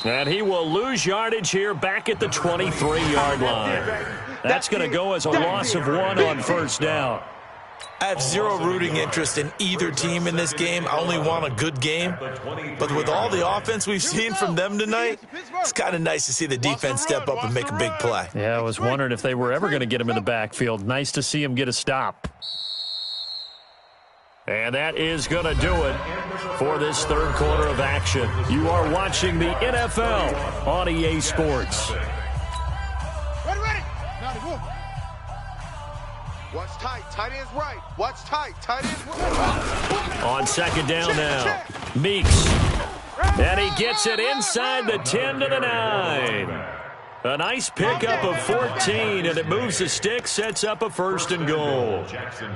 And he will lose yardage here back at the 23-yard line. That's going to go as a loss of 1 on first down. I have zero rooting interest in either team in this game. I only want a good game. But with all the offense we've seen from them tonight, it's kind of nice to see the defense step up and make a big play. Yeah, I was wondering if they were ever going to get him in the backfield. Nice to see him get a stop. And that is going to do it for this third quarter of action. You are watching the NFL on EA Sports. Ready. Watch tight. Tight end's right. Watch tight. Tight end's right. On second down now, Meeks. And he gets it inside the 10 to the 9. A nice pickup of 14, and it moves the stick, sets up a first and goal.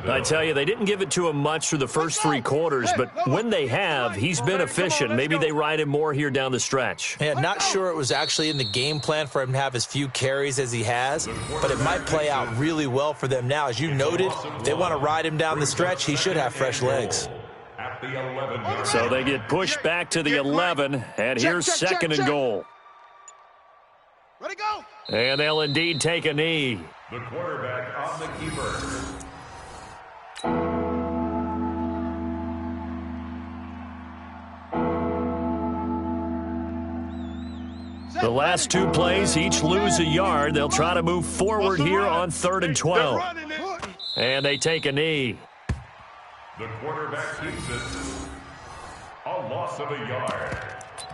I tell you, they didn't give it to him much through the first 3 quarters, but when they have, he's been efficient. Maybe they ride him more here down the stretch. Yeah, not sure it was actually in the game plan for him to have as few carries as he has, but it might play out really well for them now. As you noted, if they want to ride him down the stretch, he should have fresh legs. So they get pushed back to the 11, and here's second and goal. Ready, go. And they'll indeed take a knee. The quarterback on the keeper. The last 2 plays each lose a yard. They'll try to move forward here on 3rd and 12. And they take a knee. The quarterback keeps it. A loss of a yard.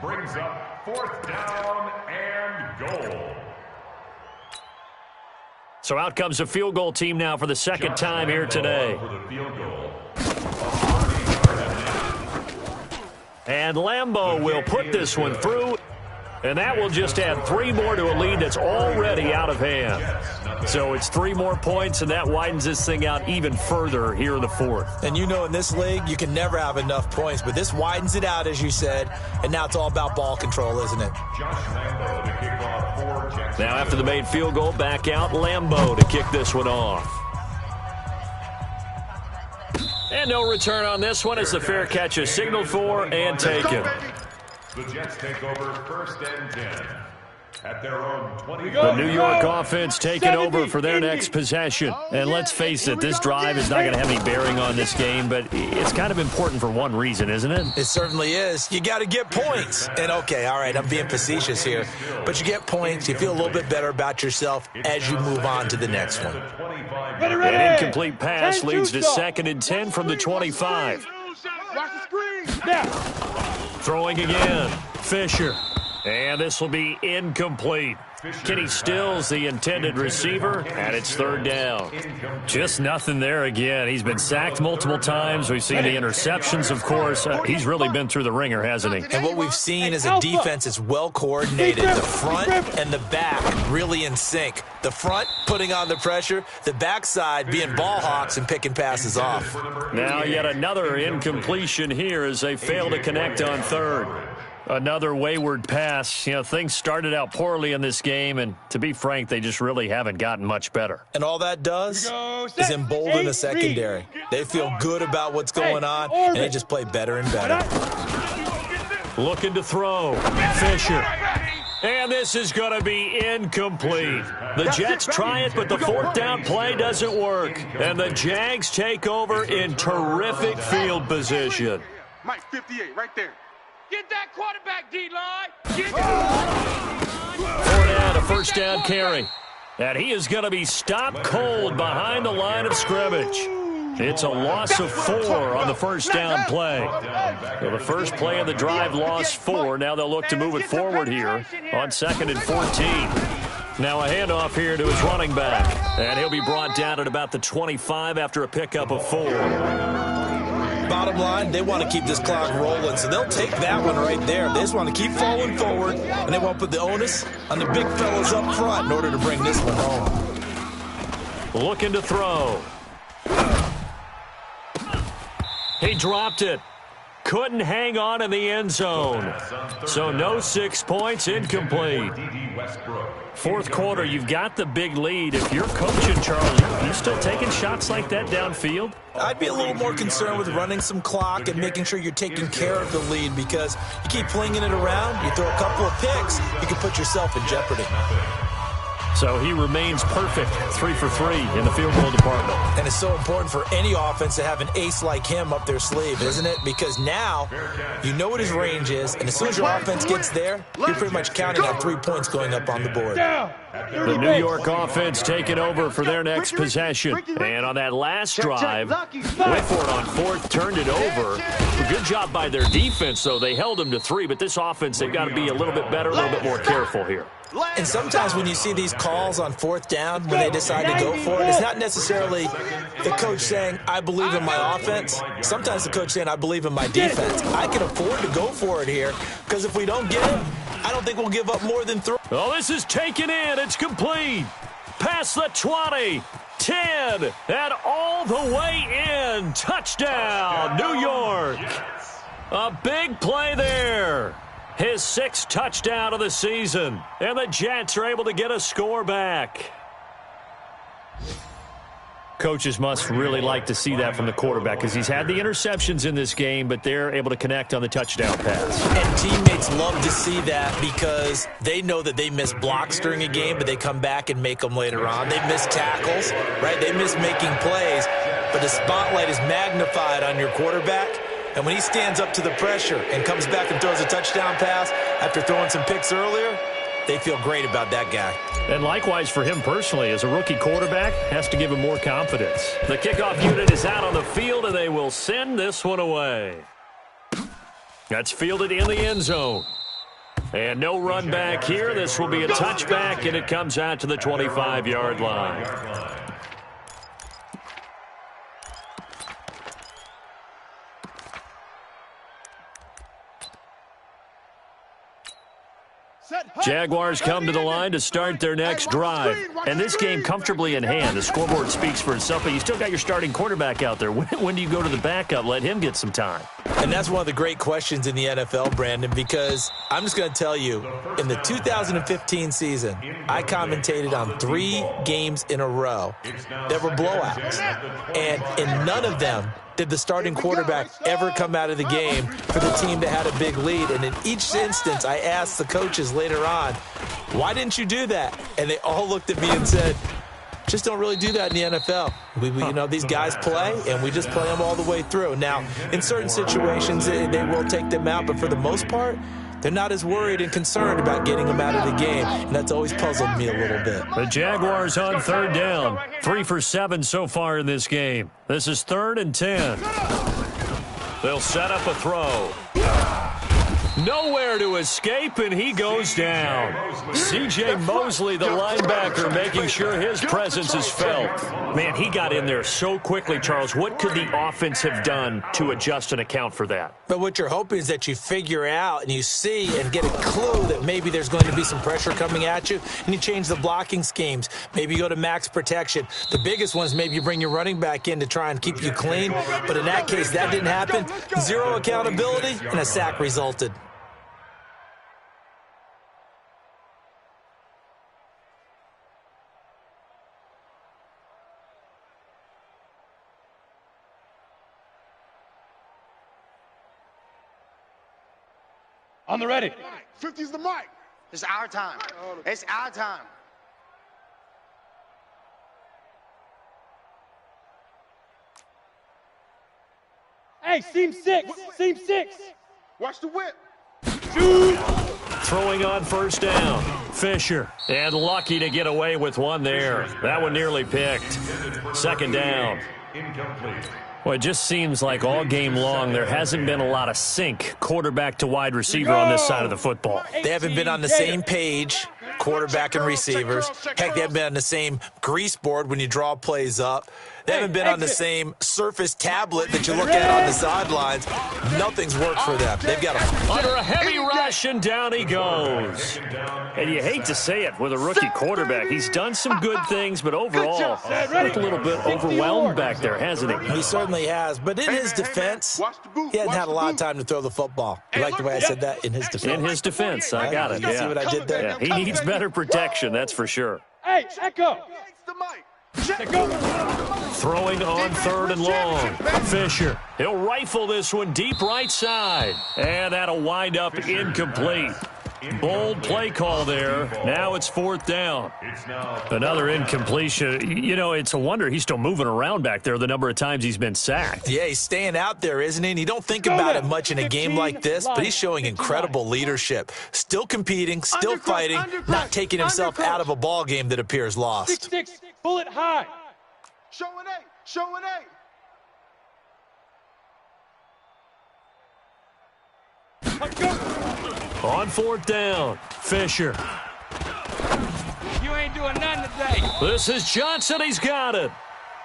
Brings up 4th down and goal. So out comes a field goal team now for the second time here today. And Lambeau will put this one through. And that will just add 3 more to a lead that's already out of hand. So it's 3 more points, and that widens this thing out even further here in the 4th. And you know in this league, you can never have enough points, but this widens it out, as you said, and now it's all about ball control, isn't it? Now after the made field goal, back out Lambeau to kick this one off. And no return on this one as the fair catch is signaled for and taken. The Jets take over 1st and 10 at their own 20. The New York offense taking over for their next possession. And let's face it, this drive is not going to have any bearing on this game, but it's kind of important for one reason, isn't it? It certainly is. You got to get points. And okay, all right, I'm being facetious here, but you get points, you feel a little bit better about yourself as you move on to the next one. An incomplete pass leads to 2nd and 10 from the 25. Watch the screen. Now. Throwing again, Fisher. And this will be incomplete. Kenny Stills, the intended receiver, and it's 3rd down. Just nothing there again. He's been sacked multiple times. We've seen the interceptions, of course. He's really been through the ringer, hasn't he? And what we've seen is a defense that's well coordinated. The front and the back really in sync. The front putting on the pressure, the backside being ball hawks and picking passes off. Now yet another incompletion here as they fail to connect on 3rd. Another wayward pass. You know, things started out poorly in this game, and to be frank, they just really haven't gotten much better. And all that does is embolden the secondary. They feel good about what's going on, and they just play better and better. Looking to throw. Fisher. And this is going to be incomplete. The Jets try it, but the 4th down play doesn't work. And the Jags take over in terrific field position. Mike 58 right there. Get that quarterback, D-line. Get Fournette, a first down carry. And he is going to be stopped cold behind the line of scrimmage. It's a loss of 4 on the first down play. So the first play of the drive lost 4. Now they'll look to move it forward here on 2nd and 14. Now a handoff here to his running back. And he'll be brought down at about the 25 after a pickup of 4. Bottom line, they want to keep this clock rolling, so they'll take that one right there. They just want to keep falling forward, and they want to put the onus on the big fellas up front in order to bring this one home. Looking to throw. He dropped it. couldn't hang on in the end zone. So no 6 points, incomplete. Fourth quarter, you've got the big lead. If you're coaching, Charles, you still taking shots like that downfield? I'd be a little more concerned with running some clock and making sure you're taking care of the lead, because you keep flinging it around, you throw a couple of picks, you can put yourself in jeopardy. So he remains perfect, 3 for 3 in the field goal department. And it's so important for any offense to have an ace like him up their sleeve, isn't it? Because now you know what his range is, and as soon as your offense gets there, you're pretty much counting on 3 points going up on the board. The New York offense taking over for their next possession. And on that last drive, went for it on fourth, turned it over. A good job by their defense, though. They held them to 3, but this offense, they've got to be a little bit better, a little bit more careful here. And sometimes when you see these calls on fourth down, when they decide to go for it, it's not necessarily the coach saying, I believe in my offense. Sometimes the coach saying, I believe in my defense. I can afford to go for it here, because if we don't get it, I don't think we'll give up more than 3. Oh, this is taken in. It's complete. Past the 20, 10, and all the way in. Touchdown, New York. A big play there. His 6th touchdown of the season. And the Jets are able to get a score back. Coaches must really like to see that from the quarterback, because he's had the interceptions in this game, but they're able to connect on the touchdown pass. And teammates love to see that, because they know that they miss blocks during a game, but they come back and make them later on. They miss tackles, right? They miss making plays, but the spotlight is magnified on your quarterback. And when he stands up to the pressure and comes back and throws a touchdown pass after throwing some picks earlier, they feel great about that guy. And likewise for him personally, as a rookie quarterback, has to give him more confidence. The kickoff unit is out on the field, and they will send this one away. That's fielded in the end zone. And no run back here. This will be a touchback, and it comes out to the 25-yard line. Jaguars come to the line to start their next drive. And this game comfortably in hand. The scoreboard speaks for itself, but you still got your starting quarterback out there. When do you go to the backup? Let him get some time. And that's one of the great questions in the NFL, Brandon, because I'm just going to tell you, in the 2015 season, I commentated on 3 games in a row that were blowouts. And in none of them did the starting quarterback ever come out of the game for the team that had a big lead. And in each instance, I asked the coaches later on, why didn't you do that? And they all looked at me and said, just don't really do that in the NFL. You know, these guys play, and we just play them all the way through. Now, in certain situations, they will take them out, but for the most part, they're not as worried and concerned about getting them out of the game, and that's always puzzled me a little bit. The Jaguars on third down. 3 for 7 so far in this game. This is 3rd and 10. They'll set up a throw. Nowhere to escape, and he goes down. C.J. Mosley, the linebacker, making sure his presence is felt. Man, he got in there so quickly, Charles. What could the offense have done to adjust and account for that? But what you're hoping is that you figure out and you see and get a clue that maybe there's going to be some pressure coming at you, and you change the blocking schemes. Maybe you go to max protection. The biggest one is maybe you bring your running back in to try and keep you clean. But in that case, that didn't happen. 0 accountability, and a sack resulted. On the ready. 50's the mic. It's our time. It's our time. Hey, seam 6. Seam 6. Watch the whip. Shoot. Throwing on first down. Fisher. And lucky to get away with one there. That one nearly picked. 2nd down. Incomplete. Well, it just seems like all game long there hasn't been a lot of sync quarterback to wide receiver on this side of the football. They haven't been on the same page, quarterback and receivers. Heck, they haven't been on the same grease board when you draw plays up. They haven't been on the same Surface tablet that you look at on the sidelines. Nothing's worked for them. They've got under a heavy rush, and down he goes. And you hate to say it with a rookie quarterback. He's done some good things, but overall, looked a little bit overwhelmed back there, hasn't he? He certainly has, but in his defense, he hasn't had a lot of time to throw the football. You like the way I said that? In his defense. In his defense, I got it. You see what I did there? Yeah, he needs better protection, that's for sure. Hey, Echo. Throwing on 3rd and long. Fisher. He'll rifle this one deep right side. And that'll wind up incomplete. Bold play call there. Now it's 4th down. Another incompletion. You know, it's a wonder he's still moving around back there the number of times he's been sacked. Yeah, he's staying out there, isn't he? And you don't think about it much in a game like this, but he's showing incredible leadership. Still competing, still fighting, not taking himself out of a ball game that appears lost. 6-6, pull it high. Showing 8, showing 8. On 4th down, Fisher. You ain't doing nothing today. This is Johnson. He's got it.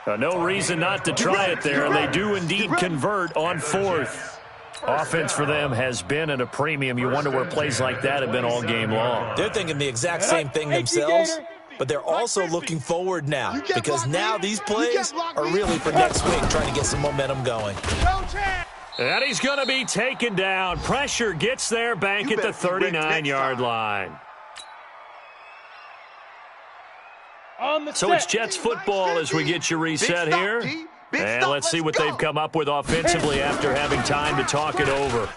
No reason not to try it there, and they do indeed convert on 4th. Offense for them has been at a premium. You wonder where plays like that have been all game long. They're thinking the exact same thing themselves, but they're also looking forward now because now these plays are really for next week, trying to get some momentum going. And he's going to be taken down. Pressure gets there back at the 39-yard line. So it's Jets football as we get you reset here. And let's see what they've come up with offensively after having time to talk it over.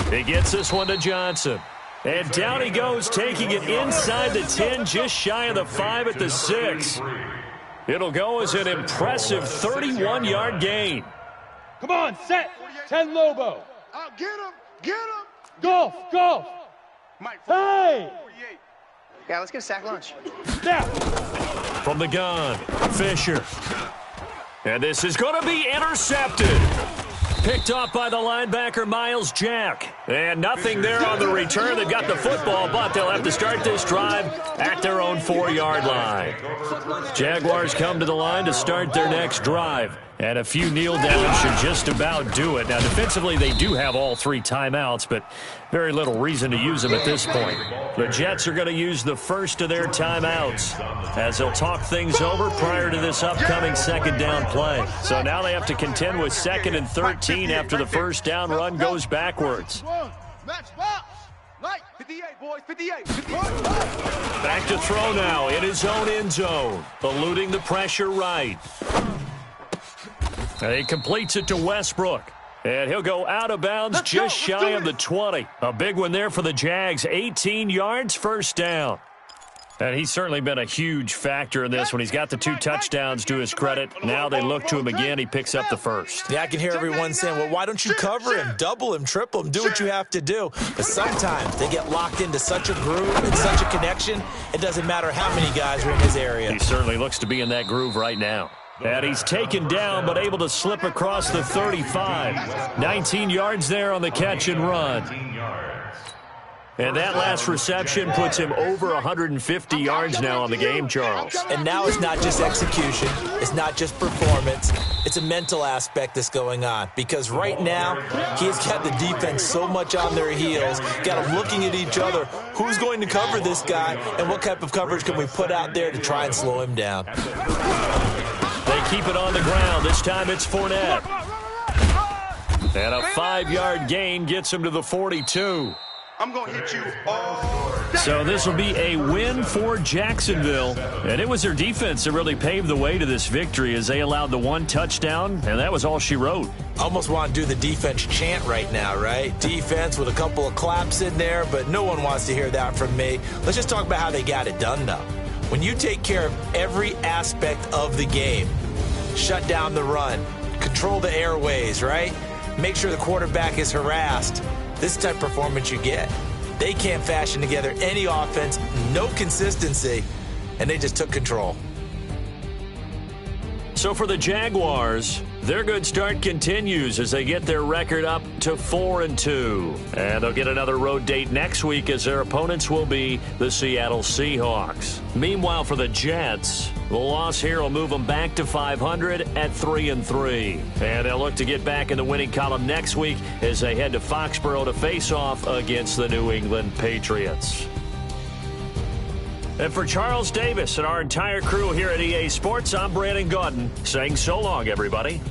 He gets this one to Johnson. And down he goes, taking it inside the 10, just shy of the 5 at the 6. It'll go as an impressive 31-yard gain. Come on, set. 10 Lobo. Get him, get him. Golf. Hey. Yeah, let's get a sack lunch. Now. From the gun, Fisher. And this is going to be intercepted. Picked off by the linebacker, Miles Jack. And nothing there on the return. They've got the football, but they'll have to start this drive at their own 4-yard line. Jaguars come to the line to start their next drive. And a few kneel downs should just about do it. Now, defensively, they do have all 3 timeouts, but very little reason to use them at this point. The Jets are going to use the first of their timeouts as they'll talk things over prior to this upcoming 2nd down play. So now they have to contend with 2nd and 13 after the first down run goes backwards. Back to throw now in his own end zone, eluding the pressure right. And he completes it to Westbrook. And he'll go out of bounds just shy of the 20. A big one there for the Jags. 18 yards, 1st down. And he's certainly been a huge factor in this when he's got the 2 touchdowns to his credit. Now they look to him again. He picks up the 1st. Yeah, I can hear everyone saying, well, why don't you cover him, double him, triple him, do what you have to do. But sometimes they get locked into such a groove and such a connection, it doesn't matter how many guys are in his area. He certainly looks to be in that groove right now. And he's taken down, but able to slip across the 35. 19 yards there on the catch and run. And that last reception puts him over 150 yards now on the game, Charles. And now it's not just execution. It's not just performance. It's a mental aspect that's going on. Because right now, he's got the defense so much on their heels, got them looking at each other. Who's going to cover this guy, and what type of coverage can we put out there to try and slow him down? They keep it on the ground. This time it's Fournette. And a 5-yard gain gets him to the 42. I'm going to hit you all day. So this will be a win for Jacksonville. And it was their defense that really paved the way to this victory as they allowed the 1 touchdown, and that was all she wrote. Almost want to do the defense chant right now, right? Defense with a couple of claps in there, but no one wants to hear that from me. Let's just talk about how they got it done, though. When you take care of every aspect of the game, shut down the run, control the airways, right? Make sure the quarterback is harassed. This type of performance you get. They can't fashion together any offense, no consistency, and they just took control. So for the Jaguars, Their good start continues as they get their record up to 4-2. And they'll get another road date next week as their opponents will be the Seattle Seahawks. Meanwhile, for the Jets, the loss here will move them back to 500 at 3-3. And they'll look to get back in the winning column next week as they head to Foxborough to face off against the New England Patriots. And for Charles Davis and our entire crew here at EA Sports, I'm Brandon Gaudin saying so long, everybody.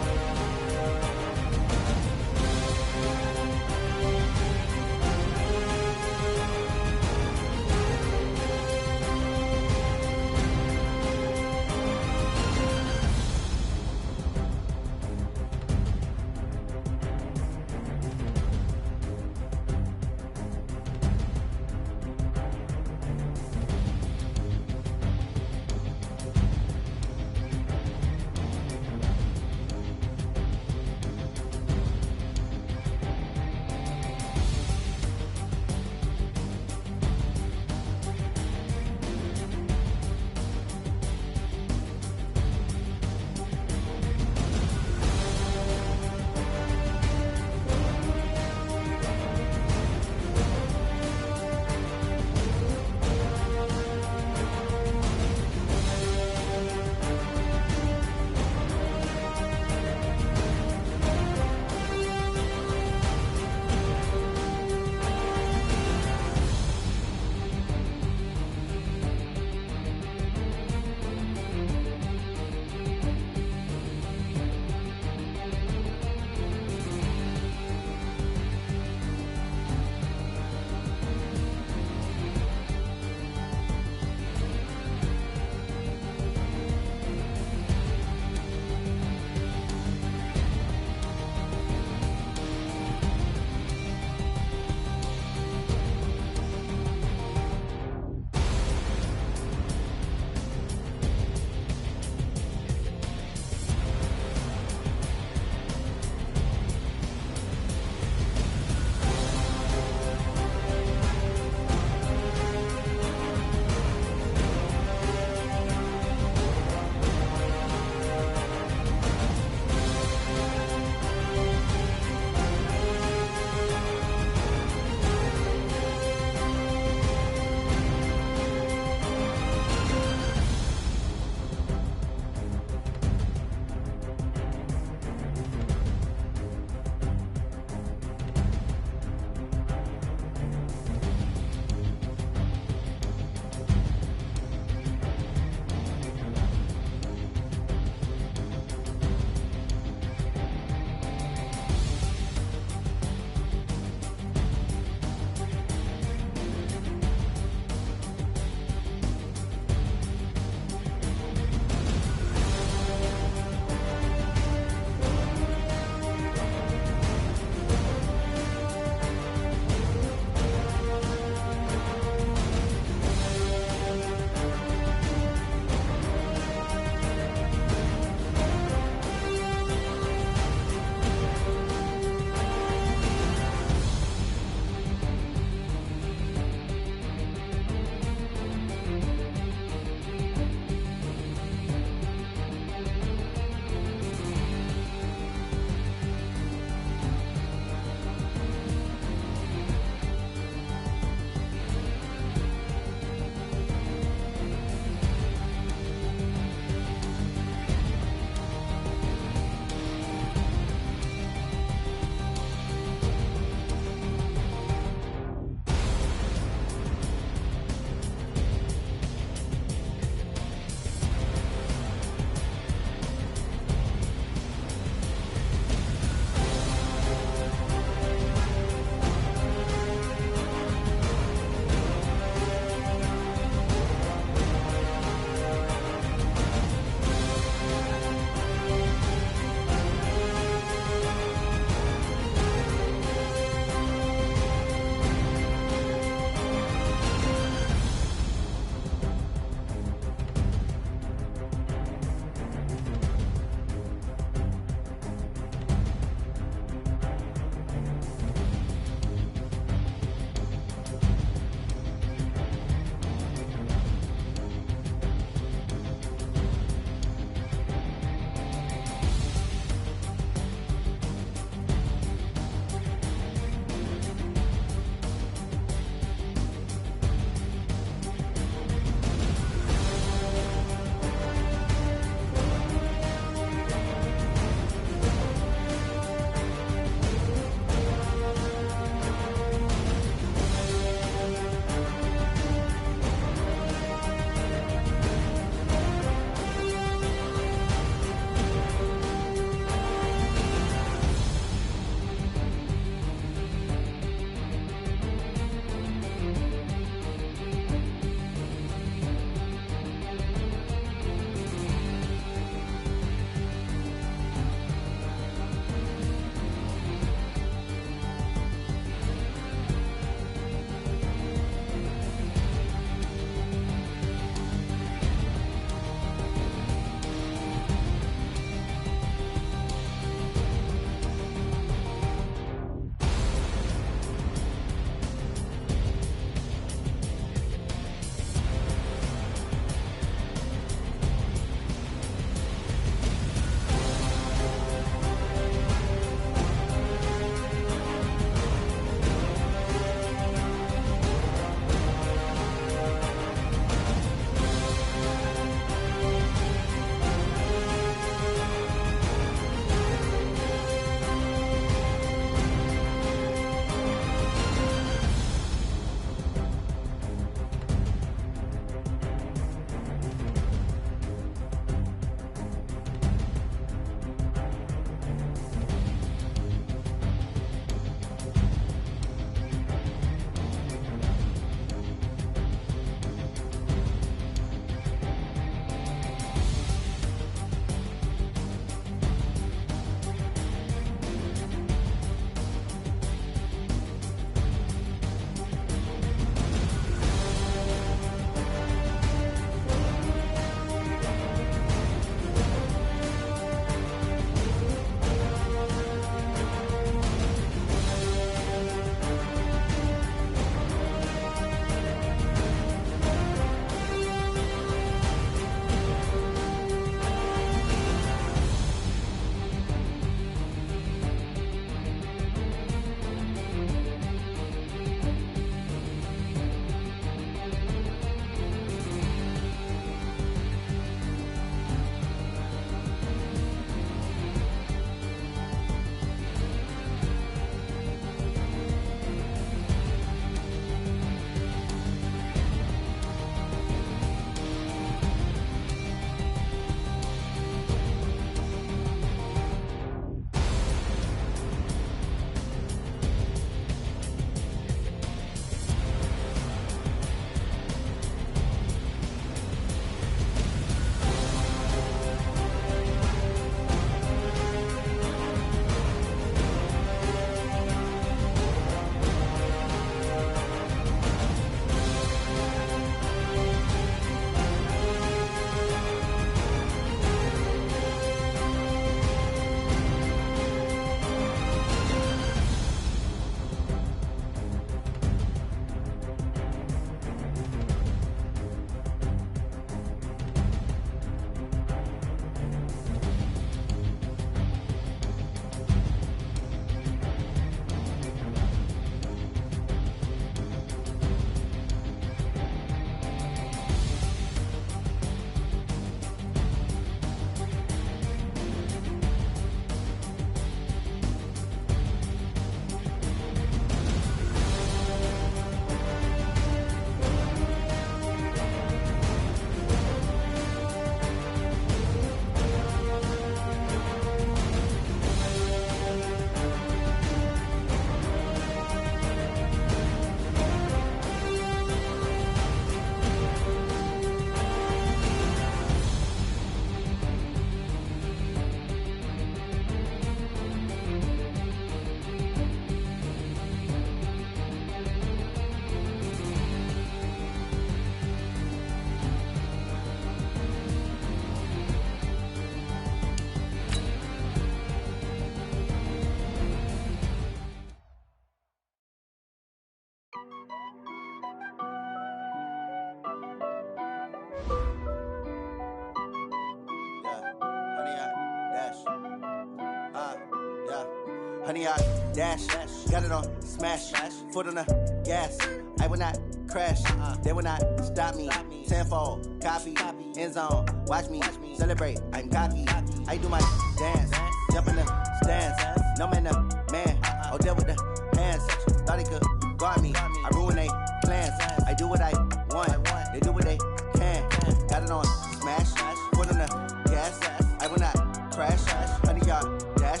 honey, I dash. Got it on smash, foot on the gas. I will not crash, they will not stop me. Tenfold, copy, end zone, watch me celebrate. I'm cocky, I do my dance, jump in the stands. No man, man, oh, deal with the hands. Thought he could guard me, I ruin they plans. I do what I want, they do what they can. Got it on smash, foot on the gas. I will not crash, honey, yard dash,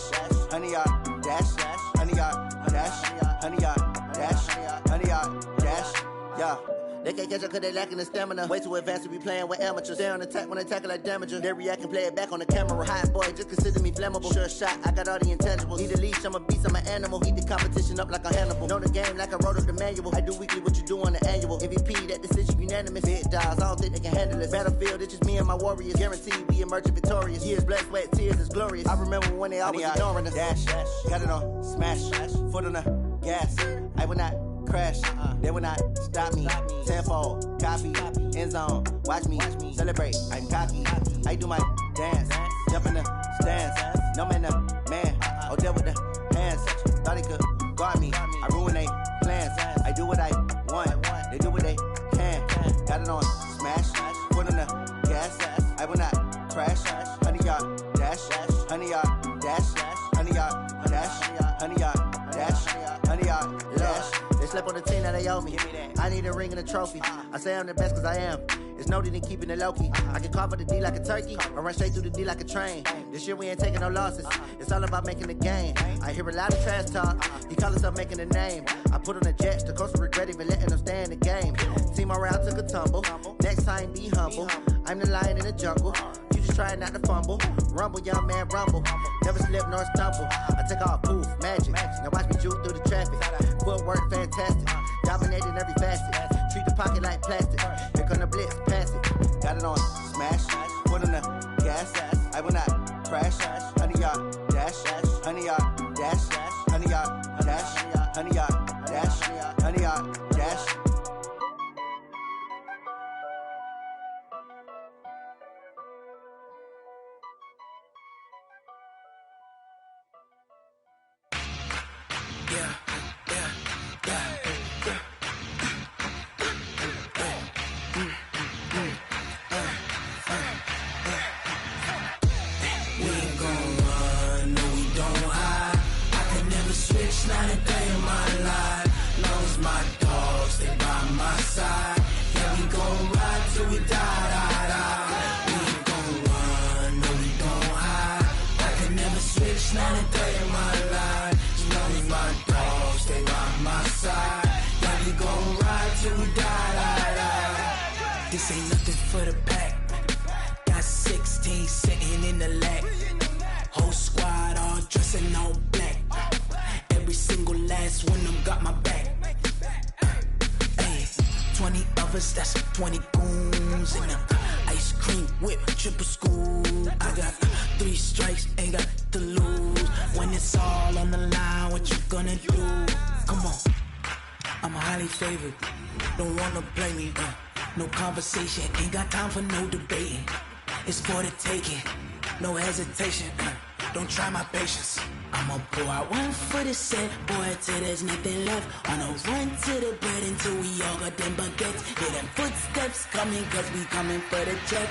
honey, yard dash, honey, yard dash, honey, yard dash, honey, yard dash, yeah. They can't catch up cause they lacking the stamina. Way too advanced to be playing with amateurs. Stay on attack when they tackle like damager. They react and play it back on the camera. Hot boy, just consider me flammable. Sure shot, I got all the intangibles. Need a leash, I'm a beast, I'm an animal. Eat the competition up like a Hannibal. Know the game like I wrote up the manual. I do weekly what you do on the annual. MVP, that decision unanimous. Big dogs, I don't think they can handle it. Battlefield, it's just me and my warriors. Guaranteed we emerge victorious. Years, blood, sweat, tears, is glorious. I remember when they always ignoring us. Dash, got it on smash, foot on the gas. I will not crash, they will not stop me. Tenfold, copy, end zone, watch me celebrate. I'm cocky, I do my dance, jump in the stands. No man, man, oh, deal with the hands. Thought he could guard me, I ruin they plans. I do what I want, they do what they can. Got it on smash, foot on the gas. I will not crash, honey, yard dash, honey, yard dash, honey, yard dash, honey, yard dash, honey, yard dash. They slept on the team that they owe me. I need a ring and a trophy. I say I'm the best cause I am. It's no need in keeping it low-key. I can carve up the D like a turkey or run straight through the D like a train. This year we ain't taking no losses. It's all about making the game. I hear a lot of trash talk. He call himself making a name. I put on the Jets. The coach will regret even letting them stay in the game. Team morale took a tumble. Next time be humble. I'm the lion in the jungle. You just try not to fumble. Rumble, young man, rumble. Never slip nor stumble. I take off, poof, magic. Now watch me juke through the traffic. Footwork fantastic. Dominating every facet. Treat the pocket like plastic. Here come the blitz, pass it. Got it on smash. Foot on the gas. I will not crash. Honey, yard dash. Honey, yard dash. Honey, yard dash. Honey, yard dash. Honey, yard dash. Not a day in my life, long as my dogs stay by my side. Yeah, we gon' ride till we die, die, die. We ain't gon' run, no, we gon' hide. I can never switch, not a day in my life, as long as my dogs stay by my side. Yeah, we gon' ride till we die, die, die. This ain't nothing for the pack. Got 16 sitting in the lap. Whole squad all dressed in all black. Every single last one of them got my back. Hey, 20 of us, that's 20 goons in them. Ice cream whip, triple scoop. I got 3 strikes, ain't got to lose. When it's all on the line, what you gonna do? Come on, I'm highly favored. Don't wanna play me, no conversation. Ain't got time for no debating. It's for the taking, no hesitation. Don't try my patience. I'ma pour out one for the set, boy, till there's nothing left. On a run to the bread until we all got them baguettes. Hear them footsteps coming, cause we coming for the check.